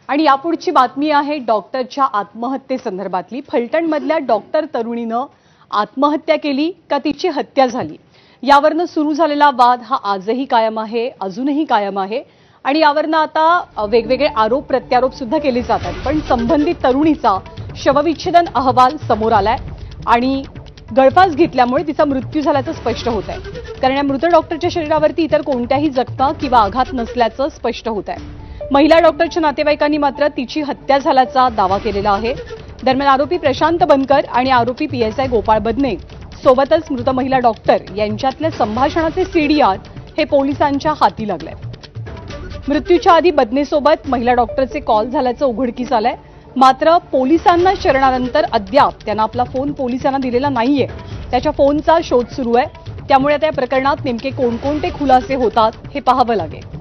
आणि यापुढची बातमी आहे डॉक्टरच्या आत्महत्येसंदर्भातली। फलटणमधल्या डॉक्टर तरुणीनं आत्महत्या केली का तिची हत्या झाली, यावरनं सुरू झालेला वाद हा आजही कायम आहे, अजूनही कायम आहे। आणि यावरनं आता वेगवेगळे आरोप प्रत्यारोप सुद्धा केले जातात। पण संबंधित तरुणीचा शवविच्छेदन अहवाल समोर आलाय आणि गळफास घेतल्यामुळे तिचा मृत्यू झाल्याचं स्पष्ट होत आहे। कारण या मृत डॉक्टरच्या शरीरावरती इतर कोणत्याही जखमा किंवा आघात नसल्याचं स्पष्ट होत आहे। महिला डॉक्टरच्या नातेवाईकांनी मात्र तिची हत्या झाल्याचा दावा केलेला आहे। दरम्यान आरोपी प्रशांत बनकर आणि आरोपी पीएसआय गोपाळ बदने सोबतच मृत महिला डॉक्टर यांच्यातल्या संभाषणाचे सीडीआर हे पोलिसांच्या हाती लागले। मृत्यूच्या आधी बदनेसोबत महिला डॉक्टरचे कॉल झाल्याचं उघडकीस आलंय। मात्र पोलिसांना शरणानंतर अद्याप त्यांना आपला फोन पोलिसांना दिलेला नाहीये। त्याच्या फोनचा शोध सुरू आहे। त्यामुळे आता या प्रकरणात नेमके कोणकोणते खुलासे होतात हे पाहावं लागेल।